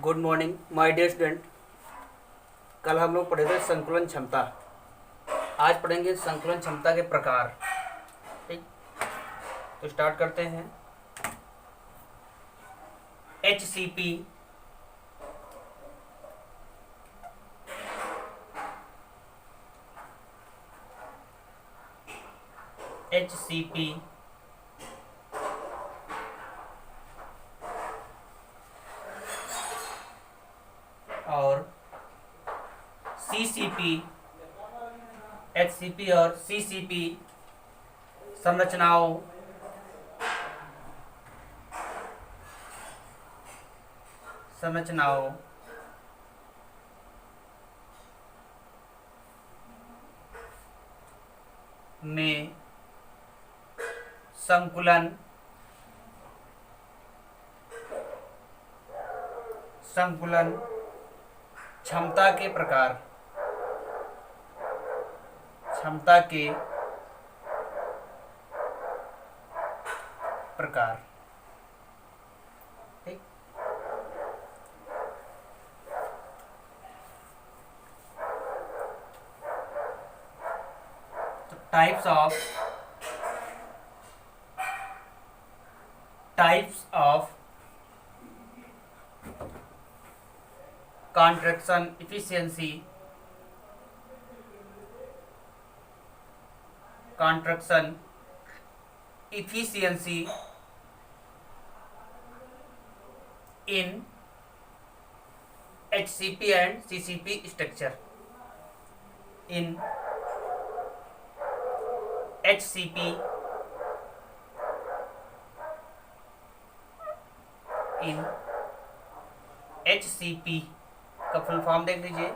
Good morning my dear student. कल हम लोग पढ़े थे संकुलन क्षमता। आज पढ़ेंगे संकुलन क्षमता के प्रकार। ठीक, तो स्टार्ट करते हैं। HCP, HCP और CCP, HCP और CCP संरचनाओं में संकुलन क्षमता के प्रकार ठीक। तो types of contraction efficiency in HCP and CCP structure. In HCP का फुल फॉर्म देख लीजिए।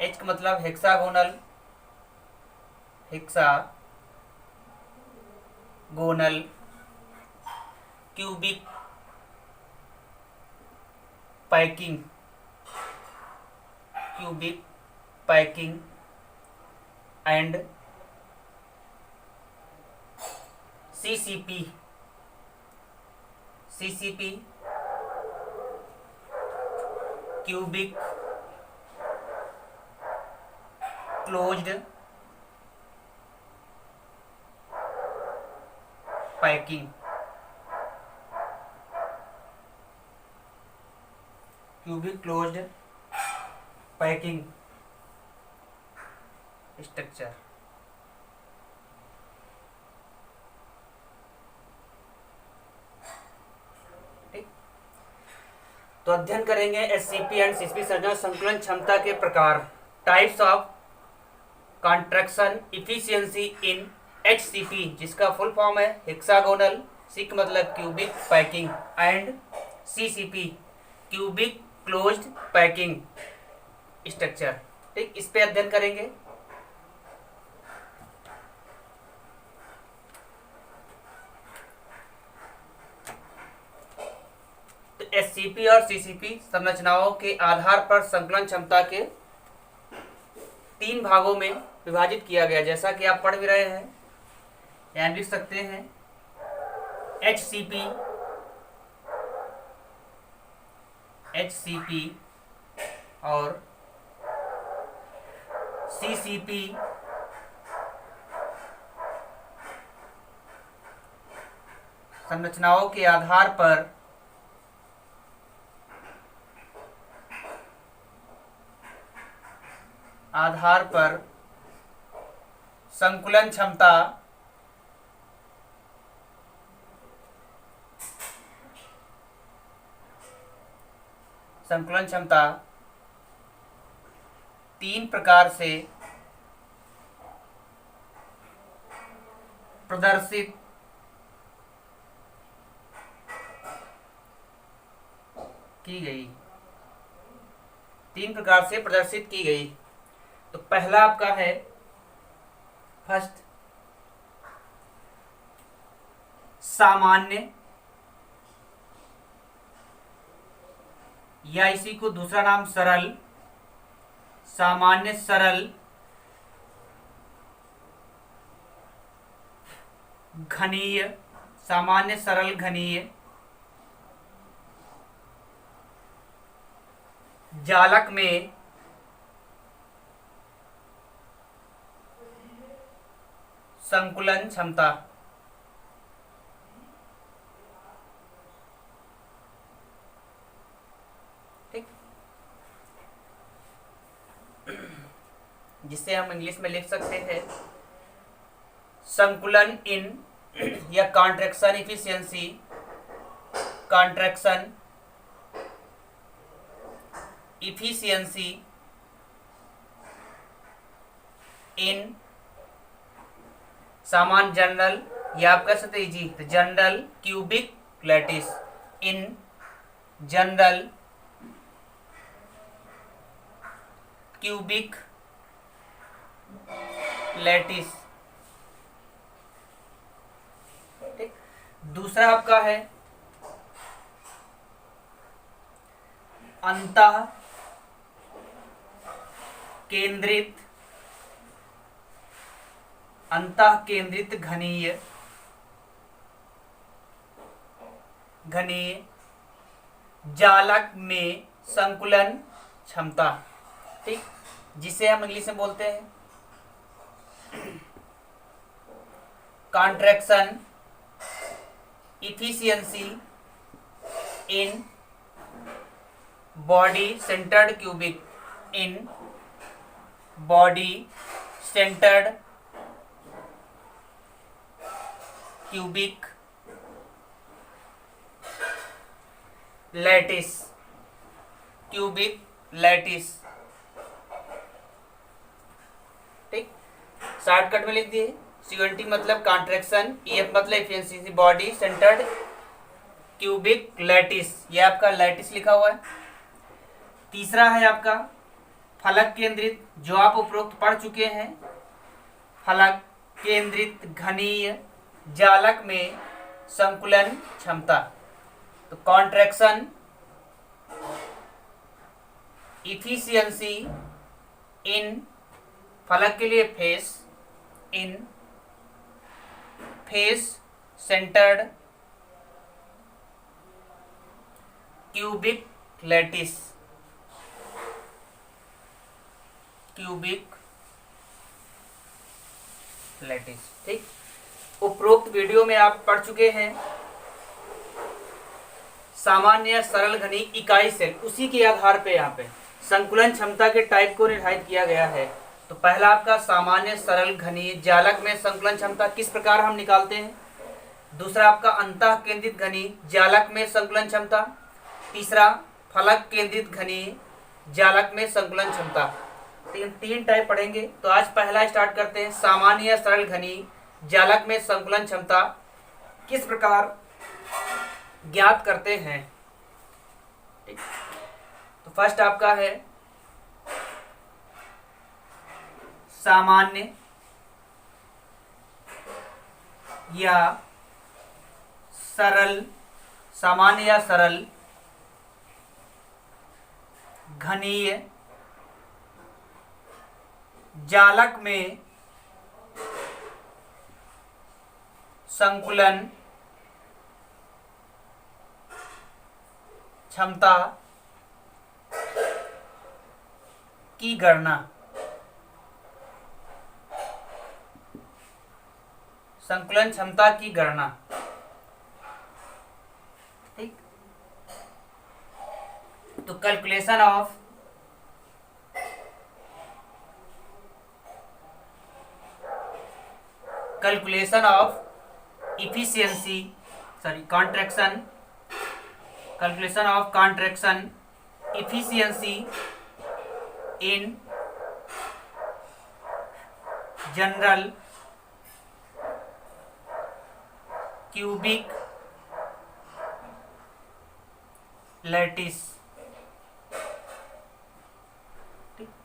H का मतलब hexagonal cubic packing and CCP cubic closed packing structure. ठीक, तो अध्ययन करेंगे HCP एंड CCP संरचना संकुलन क्षमता के प्रकार। Types of contraction efficiency in HCP, जिसका फुल फॉर्म है हेक्सागोनल, C का मतलब cubic packing and CCP cubic closed packing structure. ठीक, इस पे अध्ययन करेंगे। तो HCP और CCP संरचनाओं के आधार पर संकुलन क्षमता के 3 भागों में विभाजित किया गया, जैसा कि आप पढ़ भी रहे हैं। यहाँ लिख सकते हैं HCP और CCP संरचनाओं के आधार पर संकुलन क्षमता 3 प्रकार से प्रदर्शित की गई। तो पहला आपका है फर्स्ट सामान्य, या इसी को दूसरा नाम सरल, सामान्य सरल घनीय, सामान्य सरल घनीय जालक में संकुलन क्षमता। ठीक, जिसे हम इंग्लिश में लिख सकते हैं संकुलन इन या contraction efficiency, contraction efficiency in सामान्य जनरल, या आप कह सकते हैं जी general cubic lattice, in general cubic lattice. ठीक, दूसरा आपका है अंतः केंद्रित, अंतः केंद्रित घनीय, घनीय जालक में संकुलन क्षमता। ठीक, जिसे हम इंग्लिश में बोलते हैं contraction efficiency in body centred cubic, in body centred cubic lattice, cubic lattice. ठीक, शॉर्टकट में लिख दिए, CNT मतलब कॉन्ट्रैक्शन, EF मतलब efficiency, body centred cubic lattice, ये आपका लैटिस लिखा हुआ है। तीसरा है आपका फलक केंद्रित, जो आप उपरोक्त पढ़ चुके हैं, फलक केंद्रित घनीय जालक में संकुलन क्षमता। तो कॉन्ट्रैक्शन इफिशियंसी इन, फलक के लिए face, in face centred cubic lattice, cubic lattice. ठीक, उपरोक्त वीडियो में आप पढ़ चुके हैं सामान्य या सरल घनीय इकाई सेल, उसी के आधार पे यहाँ पे संकुलन क्षमता के टाइप को निर्धारित किया गया है। तो पहला आपका सामान्य सरल घनीय जालक में संकुलन क्षमता किस प्रकार हम निकालते हैं। दूसरा आपका अंतः केंद्रित घनीय जालक में संकुलन क्षमता। तीसरा फलक केंद्रित घनीय जालक में संकुलन क्षमता। तीन टाइप पढ़ेंगे। तो आज पहला स्टार्ट करते हैं, सामान्य या सरल घनीय जालक में संकुलन क्षमता किस प्रकार ज्ञात करते हैं। ठीक, तो फर्स्ट आपका है सामान्य या सरल, सामान्य या सरल घनीय जालक में संकुलन क्षमता की गणना, संकुलन क्षमता की गणना। ठीक, तो calculation of efficiency, sorry, contraction, calculation of contraction efficiency in general cubic lattice।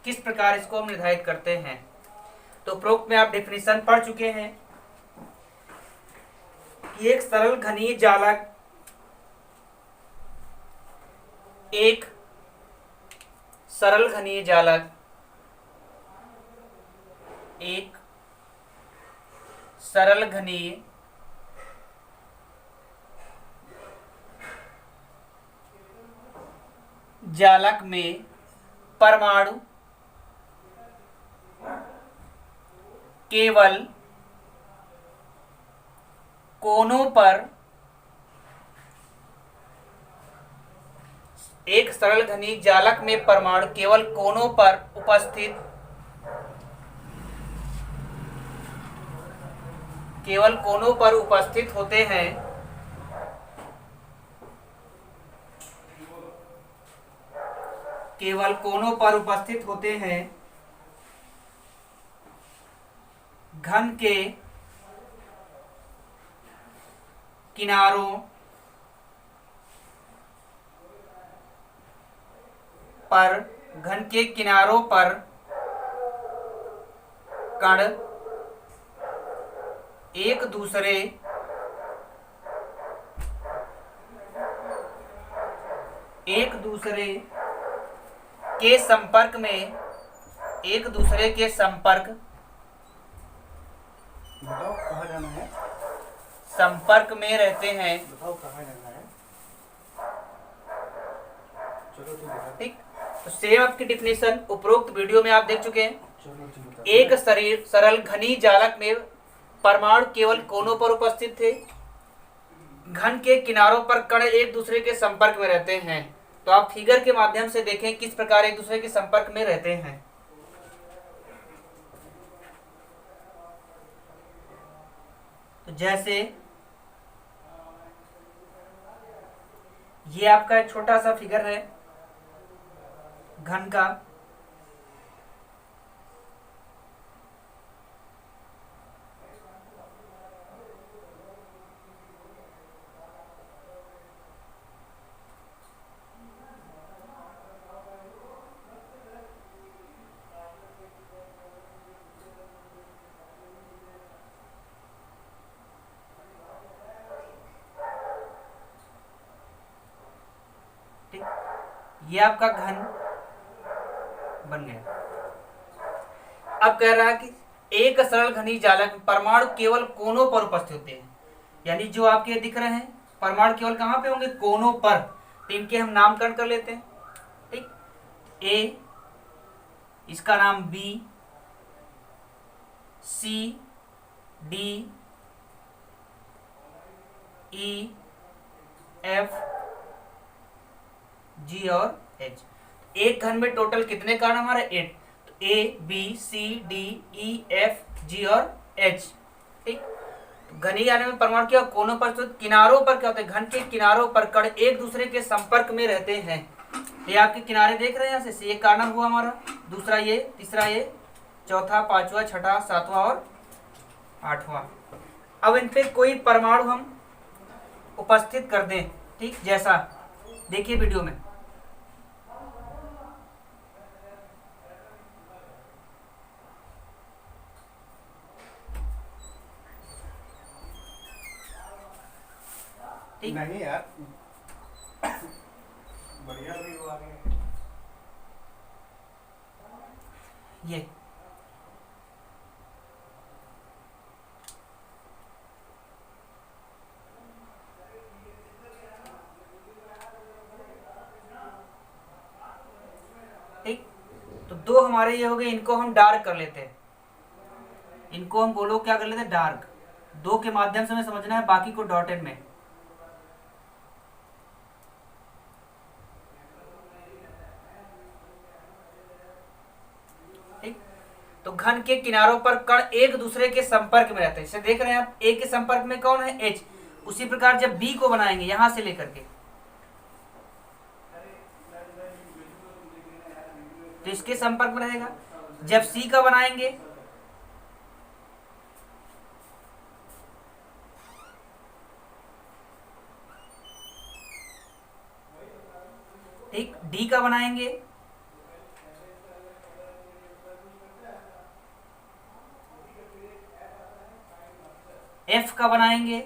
किस प्रकार इसको हम निर्धारित करते हैं। तो उपरोक्त में आप डेफिनेशन पढ़ चुके हैं कि एक सरल घनीय जालक एक सरल घनीय जालक एक सरल घनीय जालक में परमाणु केवल कोनों पर एक सरल घनी जालक में परमाणु केवल कोनों पर उपस्थित होते हैं। केवल कोनों पर उपस्थित होते हैं। घन के किनारों पर कण एक दूसरे के संपर्क में बताओ कहाँ जाना है। संपर्क में रहते हैं। बताओ कहाँ जाना है। चलो तू बता। ठीक, तो सेम आपकी डिफिनेशन उपरोक्त वीडियो में आप देख चुके हैं। चलो तू बता। एक सरल घनी जालक में परमाणु केवल कोनों पर उपस्थित थे। घन के किनारों पर कण एक दूसरे के संपर्क में रहते हैं। तो आप फिगर के माध्यम से देखें किस प्रकार एक दूसरे के संपर्क में रहते हैं। तो जैसे ये आपका एक छोटा सा फिगर है घन का। ये आपका घन बन गया। अब कह रहा है कि एक सरल घनी जालक में परमाणु केवल कोनों पर उपस्थित होते हैं। यानी जो आपके दिख रहे हैं परमाणु केवल कहां पे होंगे? कोनों पर। तो इनके हम नामकरण कर लेते हैं। ठीक, ए, इसका नाम बी, सी, डी, ई, एफ, जी और एच। एक घन में टोटल कितने कण हमारे? 8। तो ए, बी, सी, डी, ई, एफ, जी और एच। ठीक, तो घनी जाने में परमाणु क्या कोनों पर, तो किनारों पर क्या होता है? घन के किनारों पर कण एक दूसरे के संपर्क में रहते हैं। ये आपके किनारे देख रहे हैं यहाँ से। ये कार्नर हुआ हमारा, दूसरा ये, तीसरा ये, चौथा, पांचवा, छठा, सातवां और आठवां। अब इन पे कोई परमाणु हम उपस्थित कर दें। ठीक, जैसा देखिए वीडियो में। नहीं यार, बढ़िया भी हुआ है ये। ठीक, तो दो हमारे ये हो गए। इनको हम डार्क कर लेते हैं। इनको हम बोलो क्या कर लेते हैं? डार्क। दो के माध्यम से हमें समझना है, बाकी को डॉटेड में। ठीक, तो घन के किनारों पर कण एक दूसरे के संपर्क में रहते हैं। इसे देख रहे हैं आप, ए के संपर्क में कौन है? एच। उसी प्रकार जब बी को बनाएंगे यहां से लेकर के, तो इसके संपर्क में रहेगा। जब सी का बनाएंगे ठीक, डी का बनाएंगे, एफ का बनाएंगे,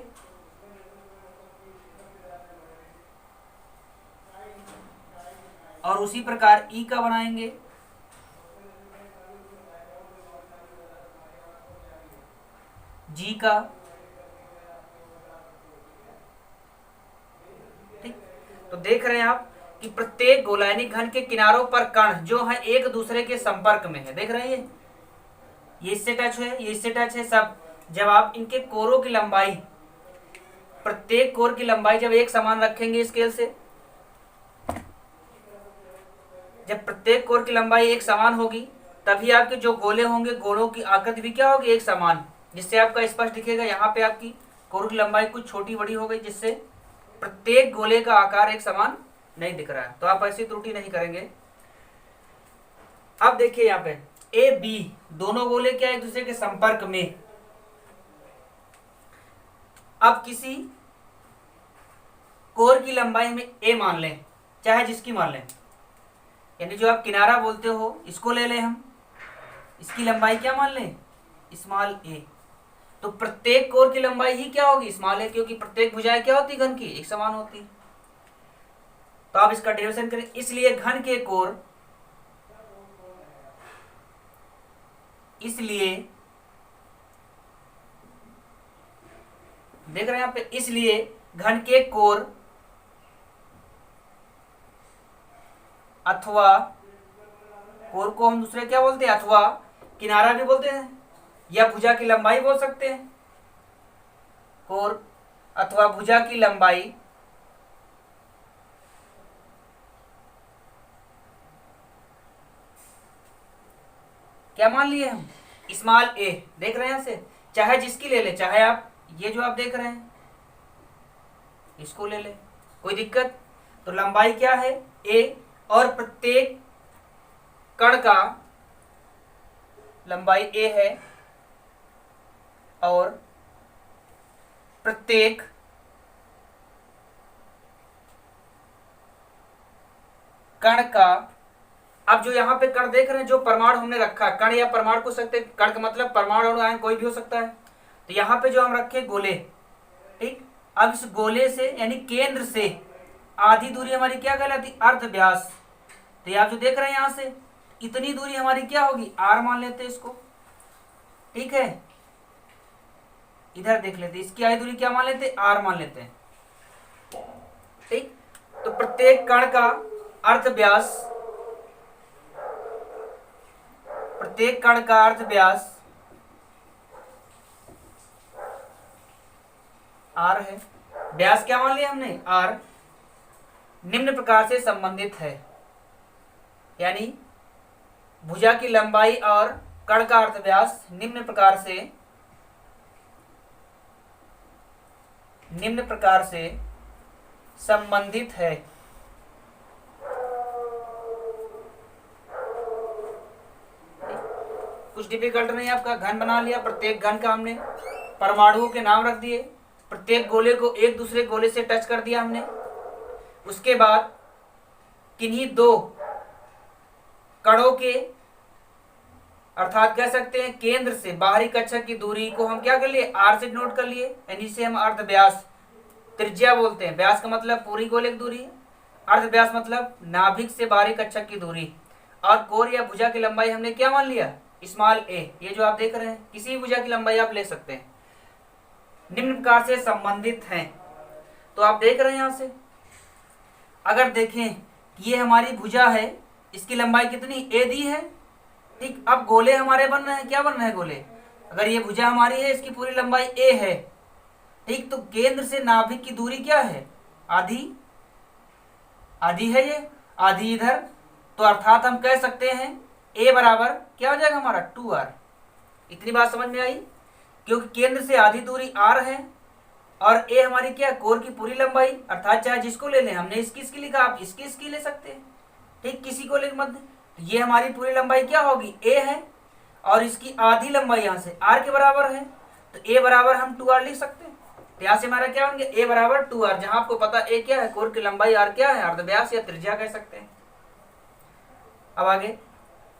और उसी प्रकार ई का बनाएंगे, जी का। ठीक, तो देख रहे हैं आप कि प्रत्येक गोलायनी घन के किनारों पर कण जो है एक दूसरे के संपर्क में है। देख रहे हैं ये इससे टच है, ये इससे टच है सब। जब आप इनके कोरों की लंबाई, प्रत्येक कोर की लंबाई जब एक समान रखेंगे स्केल से, जब प्रत्येक कोर की लंबाई एक समान होगी तभी आपके जो गोले होंगे गोलों की आकृति भी क्या होगी, एक समान, जिससे आपका स्पष्ट दिखेगा। यहाँ पे आपकी कोर की लंबाई कुछ छोटी बड़ी हो गई जिससे प्रत्येक गोले का आकार एक समान नहीं दिख रहा है, तो आप ऐसी त्रुटि नहीं करेंगे। अब देखिए यहाँ पे ए बी दोनों गोले क्या एक दूसरे के संपर्क में। अब किसी कोर की लंबाई में ए मान लें, चाहे जिसकी मान लें, यानी जो आप किनारा बोलते हो इसको ले लें हम, इसकी लंबाई क्या मान लें, स्मॉल ए। तो प्रत्येक कोर की लंबाई ही क्या होगी, स्मॉल ए, क्योंकि प्रत्येक भुजाएं क्या होती घन की, एक समान होती। तो आप इसका डेरिवेशन करें, इसलिए घन के कोर, इसलिए देख रहे हैं यहाँ पे, इसलिए घन के कोर अथवा कोर को हम दूसरे क्या बोलते हैं, अथवा किनारा भी बोलते हैं या भुजा की लंबाई बोल सकते हैं। कोर अथवा भुजा की लंबाई क्या मान लिए हम, स्मॉल ए। देख रहे हैं यहां से, चाहे जिसकी ले ले, चाहे आप ये जो आप देख रहे हैं इसको ले ले, कोई दिक्कत। तो लंबाई क्या है, ए, और प्रत्येक कण का लंबाई ए है और प्रत्येक कण का, अब जो यहाँ पे कण देख रहे हैं, जो परमाणु हमने रखा, कण या परमाणु को सकते, कण का मतलब परमाणु अणु आयन कोई भी हो सकता है। तो यहाँ पे जो हम रखे गोले, ठीक, अब इस गोले से यानी केंद्र से आधी दूरी हमारी क्या कहलाती, अर्ध व्यास। तो आप जो देख रहे हैं यहां से इतनी दूरी हमारी क्या होगी, आर मान लेते हैं इसको, ठीक है। इधर देख लेते, इसकी आधी दूरी क्या मान लेते, आर मान लेते हैं, ठीक। तो प्रत्येक कण का अर्ध व्यास, प्रत्येक कण का अर्ध व्यास आर है। व्यास क्या मान लिया हमने, आर, निम्न प्रकार से संबंधित है, यानी भुजा की लंबाई और कण का अर्धव्यास निम्न प्रकार से संबंधित है। कुछ डिफिकल्ट नहीं, आपका घन बना लिया, प्रत्येक घन का हमने परमाणुओं के नाम रख दिए, प्रत्येक गोले को एक दूसरे गोले से टच कर दिया हमने। उसके बाद किन्हीं दो कणों के, अर्थात कह सकते हैं केंद्र से बाहरी कक्षक की दूरी को हम क्या कर लिए, आर से नोट कर लिए, यानी इसे हम अर्ध व्यास त्रिज्या बोलते हैं। व्यास का मतलब पूरी गोले की दूरी, अर्ध व्यास मतलब नाभिक से बाहरी कक्षक की दूरी, और कोर या भुजा की लंबाई हमने क्या मान लिया, स्मॉल ए। ये जो आप देख रहे हैं, किसी भी भुजा की लंबाई आप ले सकते हैं, निम्न प्रकार से संबंधित हैं। तो आप देख रहे हैं यहां से, अगर देखें ये हमारी भुजा है, इसकी लंबाई कितनी, ए दी है, ठीक। अब गोले हमारे बन रहे हैं, क्या बन रहे हैं गोले, अगर ये भुजा हमारी है, इसकी पूरी लंबाई ए है, ठीक। तो केंद्र से नाभिक की दूरी क्या है, आधी, आधी है ये, आधी इधर। तो अर्थात हम कह सकते हैं ए बराबर क्या हो जाएगा हमारा, 2r। इतनी बात समझ में आई, क्योंकि केंद्र से आधी दूरी r है और ए हमारी क्या, कोर की पूरी लंबाई, अर्थात चाहे जिसको ले लें, हमने इसकी लिखा, आप इसकी ले सकते हैं, ठीक, किसी को ले मत। तो ये हमारी पूरी लंबाई क्या होगी, ए है, और इसकी आधी लंबाई यहाँ से r के बराबर है, तो ए बराबर हम 2r लिख सकते हैं। तो यहाँ से हमारा क्या बन गया, ए बराबर 2r, जहां आपको पता ए क्या है, कोर की लंबाई r क्या है, अर्धव्यास या त्रिज्या कह सकते हैं। अब आगे,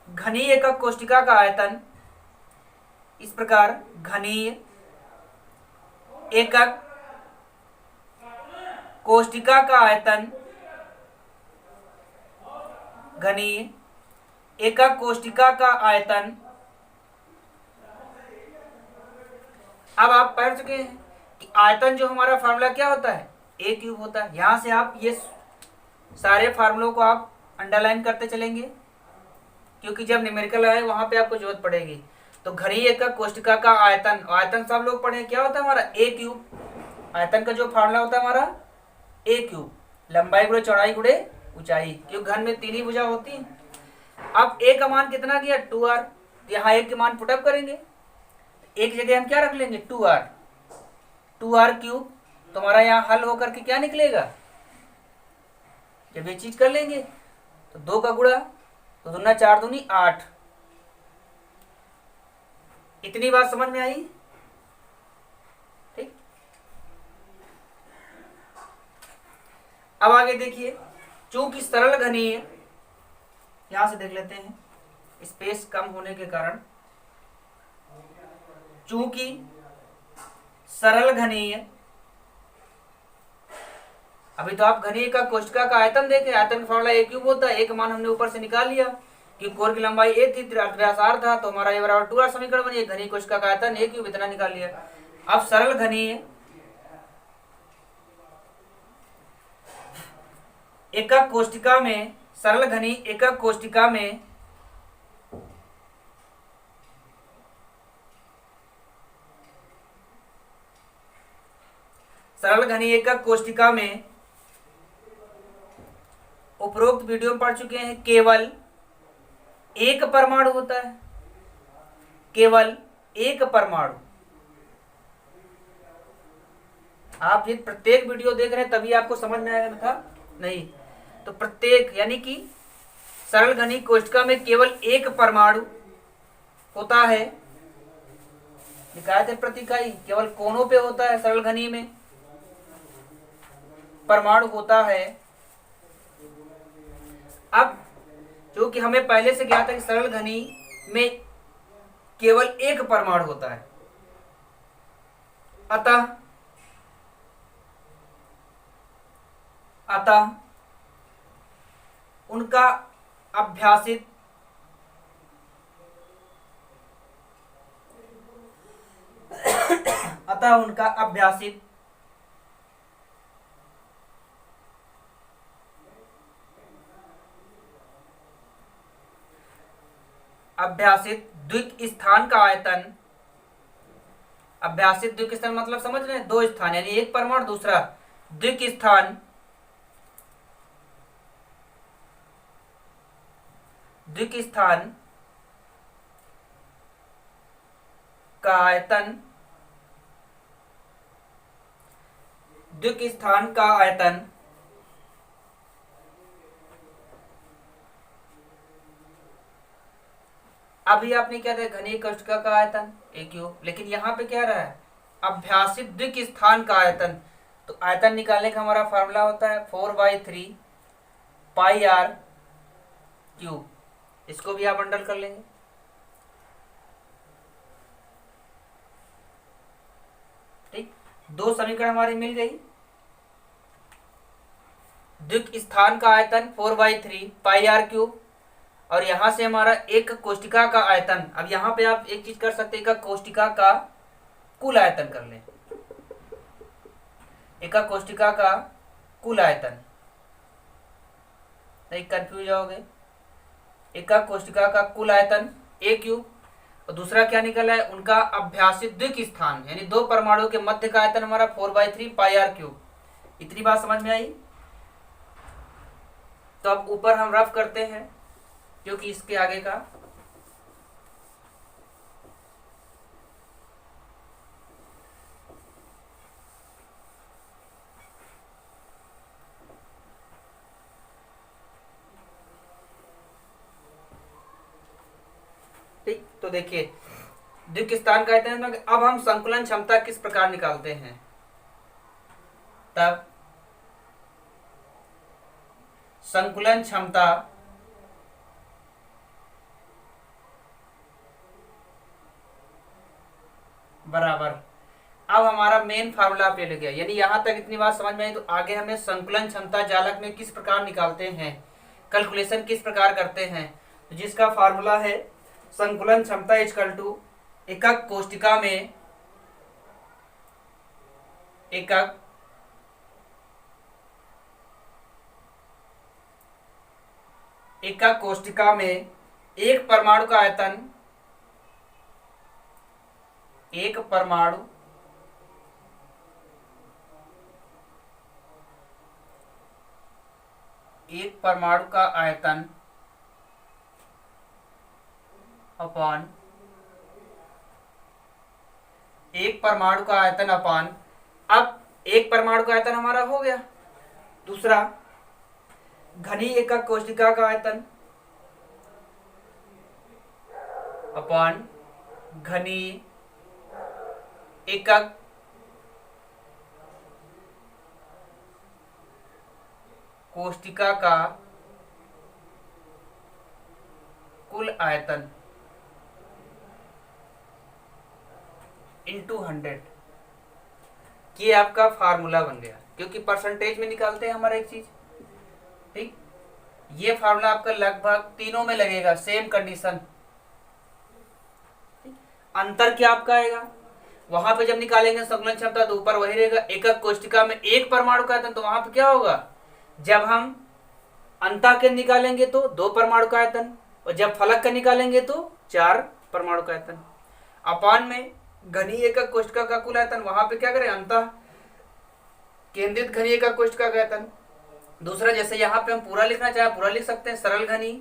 घनीय एकक कोष्टिका का आयतन, इस प्रकार घनीय एकक कोष्टिका का आयतन, घनीय एकक कोष्टिका का आयतन। अब आप पढ़ चुके हैं कि आयतन जो हमारा फार्मूला क्या होता है, ए क्यूब होता है। यहां से आप ये सारे फार्मूलों को आप अंडरलाइन करते चलेंगे, क्योंकि जब न्यूमेरिकल आए वहां पे आपको जरूरत पड़ेगी। तो घनी एकक कोष्टिका का आयतन, आयतन सब लोग पढ़े क्या होता है हमारा, ए क्यूब। आयतन का जो फार्मूला होता है हमारा ए क्यूब, लंबाई गुणे चौड़ाई गुणे ऊंचाई, क्योंकि घन में 3 ही भुजा होती है। अब ए का मान कितना किया 2r, यहाँ एक के मान पुटअप करेंगे, एक जगह हम क्या रख लेंगे 2r, 2r क्यूब। तो हमारा यहाँ हल होकर के क्या निकलेगा, जब ये चीज कर लेंगे तो 2 का गुणा, तो 2 4 दूनी 8। इतनी बात समझ में आई, ठीक। अब आगे देखिए, चूंकि सरल घनीय, यहां से देख लेते हैं स्पेस कम होने के कारण, चूंकि सरल घनीय, अभी तो आप घनीय का कोष्ठका का आयतन देखे, आयतन का फॉर्मूला ए क्यूब होता है, एक मान हमने ऊपर से निकाल लिया कि कोर की लंबाई ए थी, व्यास आर था, तो हमारा ए बराबर 2r समीकरण बनी, घनीय कोष्ठका का आयतन ए क्यूब, इतना निकाल लिया। अब सरल घनीय एकक कोष्ठिका में, सरल घनी एकक कोष्ठिका में सरल घनी एकक कोष्ठिका में उपरोक्त वीडियो में पढ़ चुके हैं, केवल एक परमाणु होता है, केवल एक परमाणु। आप ये प्रत्येक वीडियो देख रहे हैं तभी आपको समझ में आएगा था नहीं, तो प्रत्येक यानी कि सरल घनी कोष्ठिका में केवल एक परमाणु होता है, दिखाए थे प्रतिकाई, केवल कोनों पे होता है, सरल घनी में परमाणु होता है। अब जो कि हमें पहले से ज्ञात है कि सरल घनी में केवल एक परमाणु होता है, अतः उनका अभ्यासित द्विक स्थान का आयतन, अभ्यासित द्विक स्थान मतलब समझ रहे हैं, 2 स्थान यानी एक परमाणु दूसरा द्विक स्थान, द्विक स्थान का आयतन, द्विक स्थान का आयतन अभी आपने क्या देखा, घनीय कोष्ठिका का आयतन ए क्यूब, लेकिन यहाँ पे क्या रहा है अभ्यासित द्विक स्थान का आयतन। तो आयतन निकालने का हमारा फार्मूला होता है 4/3 पाई r क्यूब, इसको भी आप अंडर कर लेंगे, ठीक। 2 समीकरण हमारी मिल गई, द्विक स्थान का आयतन 4/3 पाई r क्यूब, और यहां से हमारा एक कोष्ठिका का आयतन। अब यहां पे आप एक चीज कर सकते हैं, एक कोष्ठिका का कुल आयतन कर लें, एक कोष्ठिका का कुल आयतन, नहीं कंफ्यूज होगे, एक कोष्ठिका का कुल आयतन ए क्यूब, और दूसरा क्या निकला है उनका अभ्यासित द्विक स्थान, यानी 2 परमाणुओं के मध्य का आयतन हमारा 4/3 पाई r क्यूब। इतनी बात समझ में आई। तो अब ऊपर हम रफ करते हैं, क्योंकि इसके आगे का ठीक। तो देखिए द्विक स्थान का आयतन, अब हम संकुलन क्षमता किस प्रकार निकालते हैं, तब संकुलन क्षमता बराबर, अब हमारा मेन फार्मूला आप ले गया, यानी यहां तक इतनी बात समझ में आई। तो आगे हमें संकुलन क्षमता जालक में किस प्रकार निकालते हैं, कैलकुलेशन किस प्रकार करते हैं, तो जिसका फार्मूला है संकुलन क्षमता इक्वल टू एकक कोष्ठिका में एकक एकक कोष्टिका में एक परमाणु का आयतन, एक परमाणु का आयतन अपॉन एक परमाणु का आयतन अपॉन, अब एक परमाणु का आयतन हमारा हो गया। दूसरा, घनीय एकक कोशिका का आयतन अपॉन घनीय एकक कोशिका का कुल आयतन इंटू 100। ये आपका फार्मूला बन गया, क्योंकि परसेंटेज में निकालते हैं हमारा एक चीज। ठीक, ये फार्मूला आपका लगभग तीनों में लगेगा, सेम कंडीशन। अंतर क्या आपका आएगा, वहां पे जब निकालेंगे संकुलन क्षमता तो ऊपर वही रहेगा। एकक कोशिका में एक परमाणु का आयतन, तो वहां पे क्या होगा, जब हम अंतः के निकालेंगे तो 2 परमाणु का आयतन, और जब फलक का निकालेंगे तो 4 परमाणु का आयतन। अपान में घनीय एकक कोशिका का कुल आयतन, वहां पे क्या करें, अंतः केंद्रित घनीय एकक कोशिका का आयतन। दूसरा, जैसे यहाँ पे हम पूरा लिखना चाहे पूरा लिख सकते हैं, सरल घनी,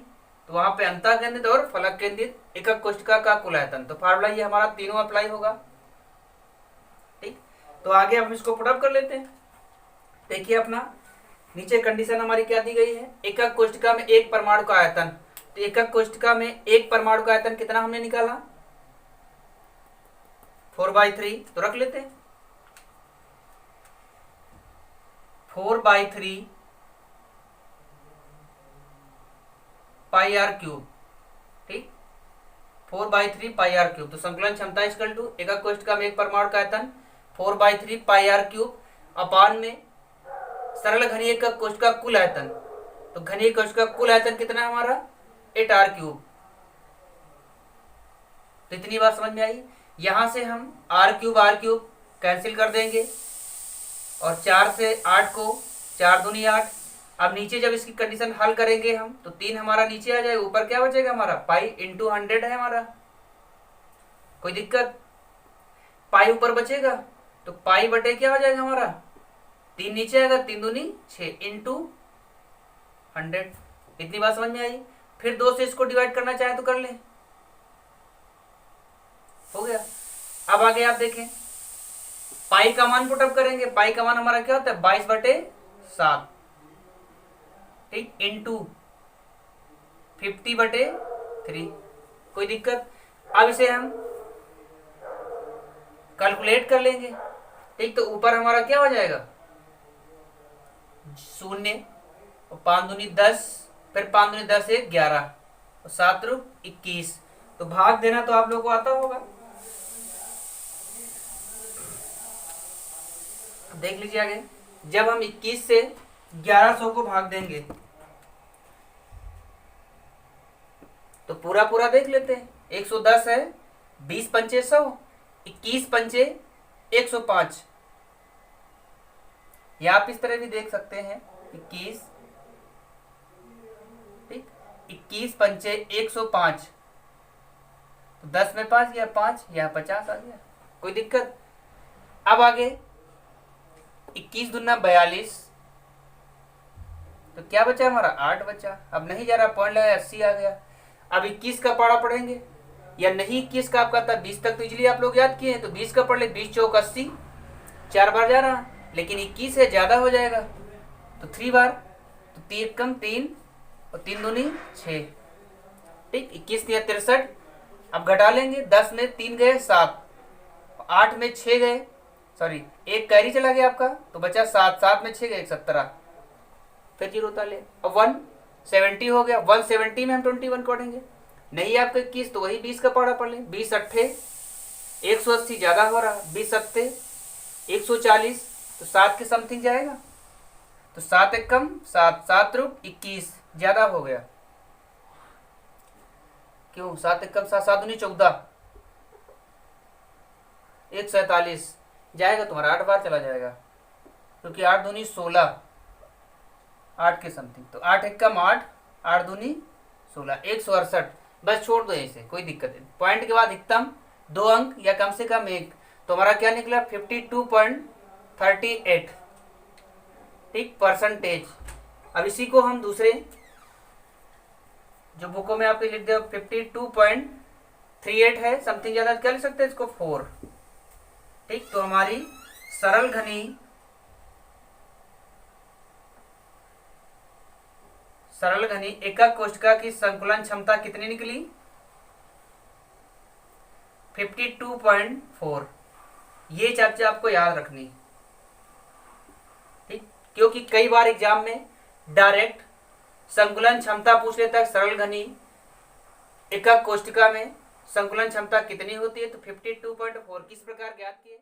तो वहां पे अंतः केंद्रित और फलक केंद्रित एकक कोशिका का कुल आयतन। तो फार्मूला ये हमारा तीनों अप्लाई होगा। ठीक, तो आगे हम इसको पुटअप कर लेते हैं। देखिए अपना नीचे कंडीशन हमारी क्या दी गई है, एकक कोशिका में एक परमाणु का आयतन। तो एकक कोशिका में एक परमाणु का आयतन कितना हमने निकाला, 4/3। तो रख लेते हैं 4/3 पाई आर क्यूब। ठीक, 4/3 पाई आर क्यूब। तो संकलन क्षमता इक्वल टू एकक कोशिका में एक परमाणु का आयतन 4/3 पाई आर क्यूब अपान में सरल घनीय एकक कोशिका कुल आयतन। तो घनीय कोशिका कुल आयतन कितना है हमारा, 8r क्यूब। तो इतनी बात समझ में आई। यहां से हम r क्यूब कैंसिल कर देंगे, और 4 से 8 को 4 दूनी 8। अब नीचे जब इसकी कंडीशन हल करेंगे हम, तो 3 हमारा नीचे आ जाएगा, ऊपर क्या बचेगा हमारा, पाई इंटू 100 है हमारा। कोई दिक्कत, पाई ऊपर बचेगा तो पाई बटे क्या हो जाएगा हमारा, 3 नीचे आएगा, 3 दूनी 6 इंटू 100। इतनी बात समझ में आई। फिर 2 से इसको डिवाइड करना चाहे तो कर ले, हो गया। अब आगे आप देखें, पाई का मान पुटअप करेंगे। पाई का मान हमारा क्या होता है, 22/7। ठीक, इंटू 50/3। कोई दिक्कत। अब इसे हम कैलकुलेट कर लेंगे। ठीक, तो ऊपर हमारा क्या हो जाएगा, 0 और 5 दूनी 10, फिर 5 दूनी 10 1 11 और 7 रूप 21। तो भाग देना तो आप लोगों को आता होगा, देख लीजिए आगे। जब हम 21 से 1100 को भाग देंगे तो पूरा पूरा देख लेते हैं। 110 है, 20 पंचे 100, 21 पंचे 105। या आप इस तरह भी देख सकते हैं, 21 पंचे 105। तो 10 में 5 गया 5, यहाँ 50 आ गया। कोई दिक्कत। अब आगे 21 दूना 42, तो क्या बचा हमारा, 8 बचा। अब नहीं जा रहा, पॉइंट लगा 80 आ गया। अब 21 का पाड़ा पढ़ेंगे, या नहीं 21 का आपका था 20 तक, तो इजली आप लोग याद किए हैं, तो 20 का पढ़ ले, 20 चौक 80, 4 बार जा रहा, लेकिन 21 है ज्यादा हो जाएगा तो 3 बार, तो 3 कम 3 और 3 दूनी 6। ठीक, 21 या 63। अब घटा लेंगे, 10 में 3 गए 7, 8 में 6 गए, सॉरी 1 कैरी चला गया आपका, तो बचा 7, 7 में 6 गए 17, फिर 0 उतार ले। अब 170 हो गया, 170 में हम 21 पढ़ेंगे। नहीं आपका 21 तो वही 20 का पढ़ा पढ़ लें, 20 अट्ठे 180 ज्यादा हो रहा, 20 सत्ते 140, तो 7 के समथिंग जाएगा, तो 7 एक कम 7, 7 रूप 21 ज्यादा हो गया। क्यों, 7 एक कम 7, 7 दूनी 14, 147 जाएगा तुम्हारा, 8 बार चला जाएगा, क्योंकि 8 दूनी 16, 8 के समथिंग, तो 8 एक कम 8, 8 दूनी 16 168, बस छोड़ दो ऐसे, कोई दिक्कत नहीं। पॉइंट के बाद अधिकतम 2 अंक या कम से कम 1, तो हमारा क्या निकला 52.38, ठीक, परसेंटेज। अब इसी को हम दूसरे जो बुकों में आपके लिख दे 52.38 है, समथिंग ज़्यादा क्या लिख सकते हैं इसको 4, ठीक। तो हमारी सरल घनी एकक कोशिका की संकुलन क्षमता कितनी निकली 52.4। ये चर्चा आपको याद रखनी, ठीक, क्योंकि कई बार एग्जाम में डायरेक्ट संकुलन क्षमता पूछ लेता है, सरल घनी एकक कोशिका में संकुलन क्षमता कितनी होती है, तो 52.4 किस प्रकार ज्ञात किए।